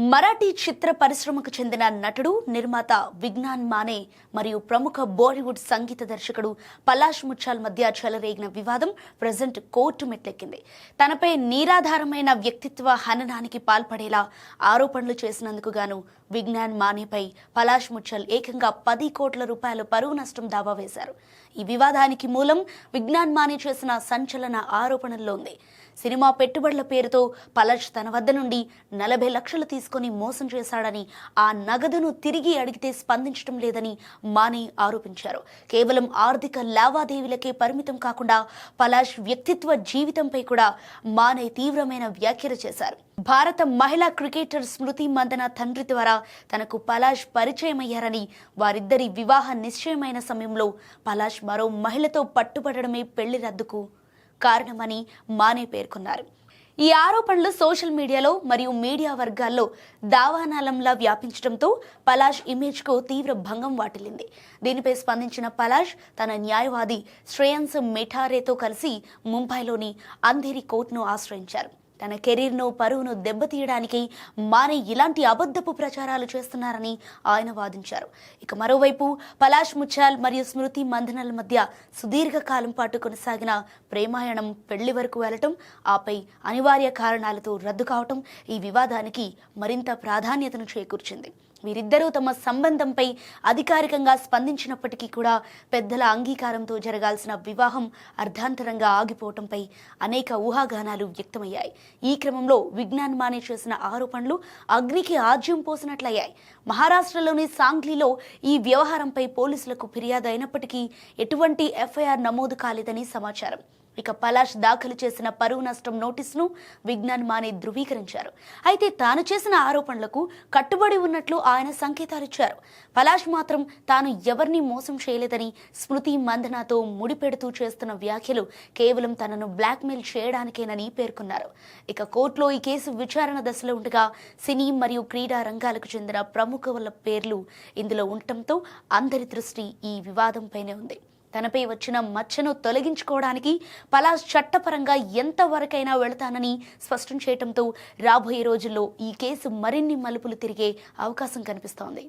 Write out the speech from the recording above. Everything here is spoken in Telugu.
మరాఠీ చిత్ర పరిశ్రమకు చెందిన నటుడు నిర్మాత విజ్ఞాన్ మానే మరియు ప్రముఖ బాలీవుడ్ సంగీత దర్శకుడు పలాష్ ముచ్చాల్ మధ్య చెలరేగిన వివాదం ప్రెజెంట్ కోర్టు మెట్లెక్కింది. తనపై నిరాధారమైన వ్యక్తిత్వ హననానికి పాల్పడేలా ఆరోపణలు చేసినందుకు గాను విజ్ఞాన్ మానేపై పలాష్ ముచ్చాల్ ఏకంగా 10 కోట్ల రూపాయల పరువు నష్టం దావా వేశారు. ఈ వివాదానికి మూలం విజ్ఞాన్ మానే చేసిన సంచలన ఆరోపణల్లో ఉంది. సినిమా పెట్టుబడుల పేరుతో పలాష్ తన వద్ద నుండి 40 లక్షలు తీసుకుని మోసం చేశాడని, ఆ నగదును తిరిగి అడిగితే స్పందించడం లేదని మానే ఆరోపించారు. కేవలం ఆర్థిక లావాదేవీలకే పరిమితం కాకుండా పలాష్ వ్యక్తిత్వ జీవితంపై కూడా మానే తీవ్రమైన వ్యాఖ్యలు చేశారు. భారత మహిళా క్రికెటర్ స్మృతి మందన తండ్రి ద్వారా తనకు పలాష్ పరిచయమయ్యారని, వారిద్దరి వివాహ నిశ్చయమైన సమయంలో పలాష్ మరో మహిళతో పట్టుబడడమే పెళ్లి రద్దుకు కారణమని మానే పేర్కొన్నారు. ఈ ఆరోపణలు సోషల్ మీడియాలో మరియు మీడియా వర్గాల్లో దావానాలంలా వ్యాపించడంతో పలాష్ ఇమేజ్కు తీవ్ర భంగం వాటిల్లింది. దీనిపై స్పందించిన పలాష్ తన న్యాయవాది శ్రేయన్స్ మెఠారేతో కలిసి ముంబైలోని అంధేరి కోర్టును ఆశ్రయించారు. తన కెరీర్ను పరువును దెబ్బతీయడానికి మానే ఇలాంటి అబద్ధపు ప్రచారాలు చేస్తున్నారని ఆయన వాదించారు. ఇక మరోవైపు పలాష్ ముచ్చాల్ మరియు స్మృతి మందనల మధ్య సుదీర్ఘకాలం పాటు కొనసాగిన ప్రేమాయణం పెళ్లి వరకు వెళ్లటం, ఆపై అనివార్య కారణాలతో రద్దు కావటం ఈ వివాదానికి మరింత ప్రాధాన్యతను చేకూర్చింది. వీరిద్దరూ తమ సంబంధంపై అధికారికంగా స్పందించినప్పటికీ కూడా పెద్దల అంగీకారంతో జరగాల్సిన వివాహం అర్ధాంతరంగా ఆగిపోవటంపై అనేక ఊహాగానాలు వ్యక్తమయ్యాయి. ఈ క్రమంలో విజ్ఞాన్ మానే చేసిన ఆరోపణలు అగ్నికి ఆజ్యం పోసినట్లయ్యాయి. మహారాష్ట్రలోని సాంగ్లీలో ఈ వ్యవహారంపై పోలీసులకు ఫిర్యాదు అయినప్పటికీ ఎటువంటి ఎఫ్ఐఆర్ నమోదు కాలేదని సమాచారం. ఇక పలాష్ దాఖలు చేసిన పరువు నష్టం నోటీసును విజ్ఞాన్ మానే ధృవీకరించారు. అయితే తాను చేసిన ఆరోపణలకు కట్టుబడి ఉన్నట్లు ఆయన సంకేతాలిచ్చారు. పలాష్ మాత్రం తాను ఎవరిని మోసం చేయలేదని, స్మృతి మందనతో ముడిపెడుతూ చేస్తున్న వ్యాఖ్యలు కేవలం తనను బ్లాక్మెయిల్ చేయడానికేనని పేర్కొన్నారు. ఇక కోర్టులో ఈ కేసు విచారణ దశలో ఉండగా సినీ మరియు క్రీడా రంగాలకు చెందిన ప్రముఖుల పేర్లు ఇందులో ఉండటంతో అందరి దృష్టి ఈ వివాదంపైనే ఉంది. తనపై వచ్చిన మచ్చను తొలగించుకోవడానికి పలాష్ చట్టపరంగా ఎంతవరకైనా వెళతానని స్పష్టం చేయడంతో రాబోయే రోజుల్లో ఈ కేసు మరిన్ని మలుపులు తిరిగే అవకాశం కనిపిస్తోంది.